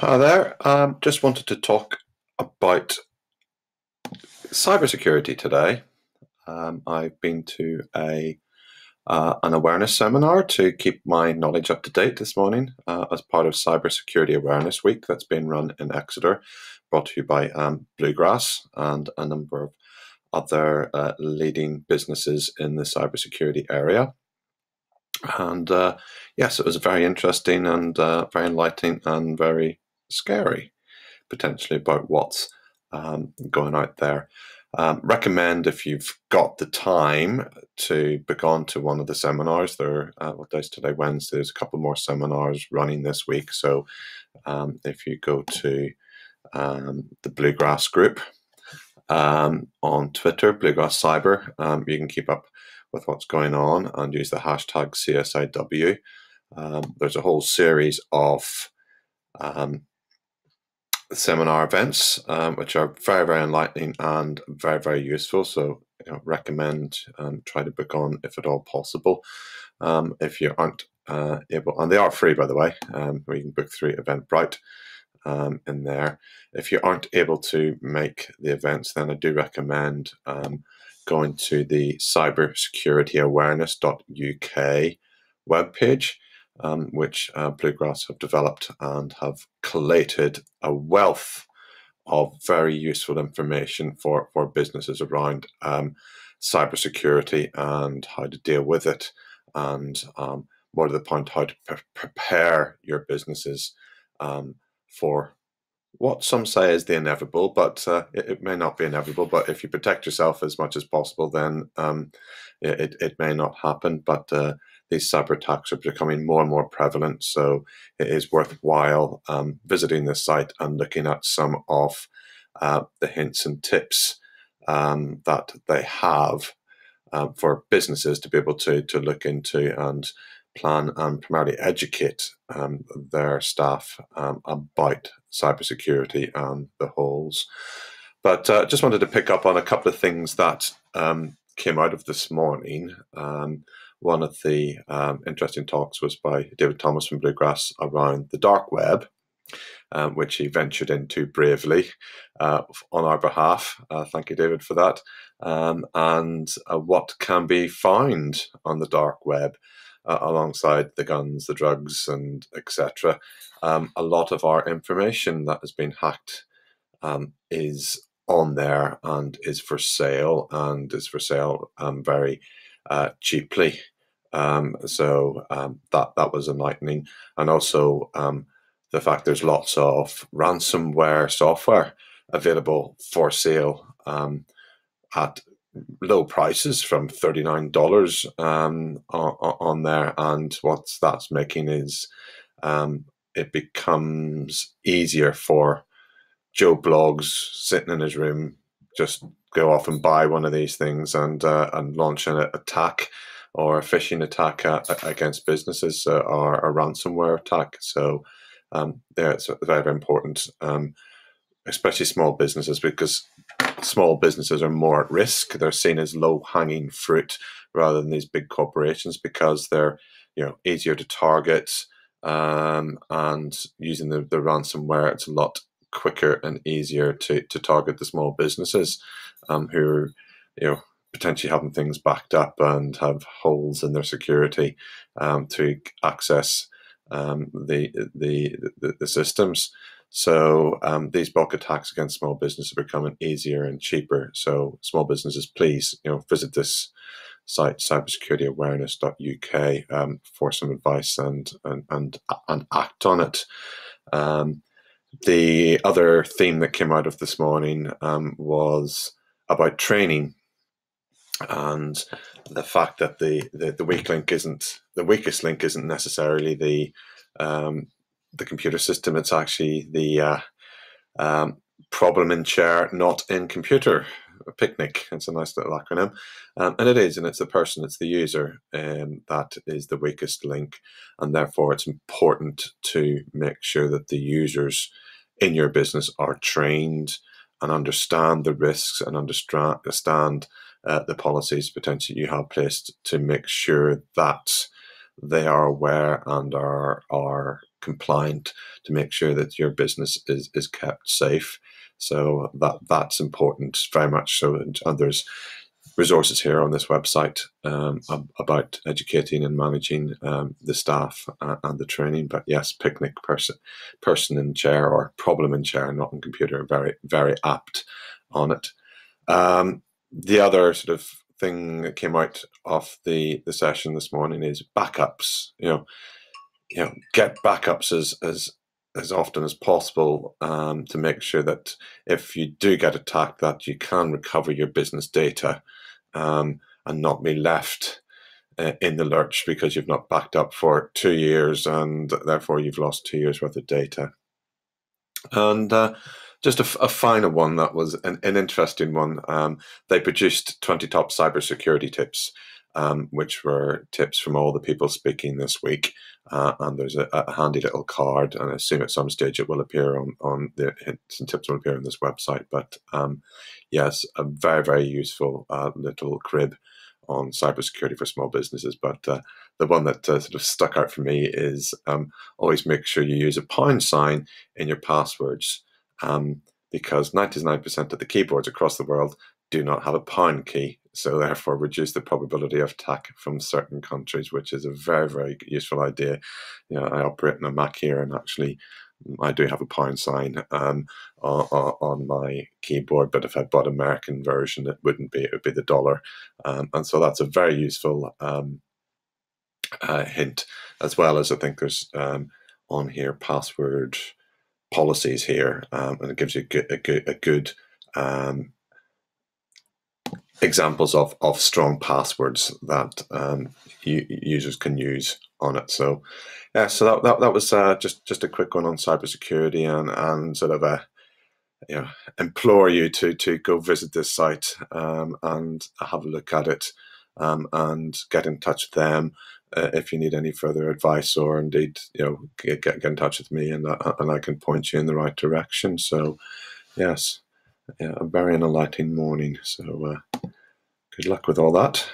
Hi there. Just wanted to talk about cybersecurity today. I've been to an awareness seminar to keep my knowledge up to date this morning as part of Cybersecurity Awareness Week that's been run in Exeter, brought to you by Bluegrass and a number of other leading businesses in the cybersecurity area. And yes, it was very interesting and very enlightening and very scary, potentially, about what's going out there. Recommend, if you've got the time, to book on to one of the seminars. There, what day's today? Wednesday. There's a couple more seminars running this week. So if you go to the Bluegrass group on Twitter, Bluegrass Cyber, you can keep up with what's going on and use the hashtag CSIW. There's a whole series of seminar events, which are very, very enlightening and very, very useful. So, recommend try to book on if at all possible. If you aren't able, and they are free, by the way, where you can book through Eventbrite in there. If you aren't able to make the events, then I do recommend going to the cybersecurityawareness.uk webpage, which Bluegrass have developed and have collated a wealth of very useful information for businesses around cybersecurity and how to deal with it, and more to the point, how to prepare your businesses for what some say is the inevitable, but it may not be inevitable. But if you protect yourself as much as possible, then it may not happen. But these cyber attacks are becoming more and more prevalent, so it is worthwhile visiting this site and looking at some of the hints and tips that they have for businesses to be able to look into and plan and primarily educate their staff about cybersecurity and the holes. But just wanted to pick up on a couple of things that came out of this morning. One of the interesting talks was by David Thomas from Bluegrass around the dark web, which he ventured into bravely on our behalf. Thank you, David, for that. And what can be found on the dark web alongside the guns, the drugs, and etc. A lot of our information that has been hacked is on there and is for sale, very cheaply. So that was enlightening, and also the fact there's lots of ransomware software available for sale at low prices, from $39 on there. And what that's making is it becomes easier for Joe Blogs sitting in his room just go off and buy one of these things and launch an attack or a phishing attack against businesses, or a ransomware attack. So it's very, very important, especially small businesses, because small businesses are more at risk. They're seen as low-hanging fruit rather than these big corporations, because they're easier to target, and using the ransomware, it's a lot quicker and easier to target the small businesses who are potentially having things backed up and have holes in their security to access the systems. So these bulk attacks against small businesses are becoming easier and cheaper. So small businesses, please visit this site, cybersecurityawareness.uk, for some advice and act on it. The other theme that came out of this morning was about training, and the fact that the weak link isn't the weakest link isn't necessarily the computer system. It's actually the problem in chair, not in computer. A picnic. It's a nice little acronym, and it is, and it's the person, it's the user, that is the weakest link, and therefore it's important to make sure that the users in your business are trained and understand the risks and understand the policies potentially you have placed, to make sure that they are aware and are compliant to make sure that your business is kept safe. So that's important, very much so. And there's resources here on this website about educating and managing the staff and the training. But yes, picnic person in chair or problem in chair, not in computer, very, very apt on it. The other sort of thing that came out of the session this morning is backups. Get backups as often as possible to make sure that if you do get attacked, that you can recover your business data and not be left in the lurch because you've not backed up for 2 years and therefore you've lost 2 years worth of data. And just a final one that was an interesting one. They produced 20 top cybersecurity tips, which were tips from all the people speaking this week. And there's a handy little card, and I assume at some stage it will appear on the hints and tips will appear on this website. But yes, a very, very useful little crib on cybersecurity for small businesses. But the one that sort of stuck out for me is always make sure you use a pound sign in your passwords, because 99% of the keyboards across the world do not have a pound key. So therefore reduce the probability of attack from certain countries, which is a very, very useful idea. I operate on a Mac here, and actually I do have a pound sign on my keyboard, but if I bought American version, it wouldn't be, it would be the dollar. And so that's a very useful hint, as well as I think there's on here password policies here, and it gives you a good examples of strong passwords that users can use on it. So yeah, so that was just a quick one on cybersecurity, and sort of implore you to go visit this site and have a look at it, and get in touch with them if you need any further advice, or indeed get in touch with me, and I can point you in the right direction. So yes, a very enlightening morning. So good luck with all that.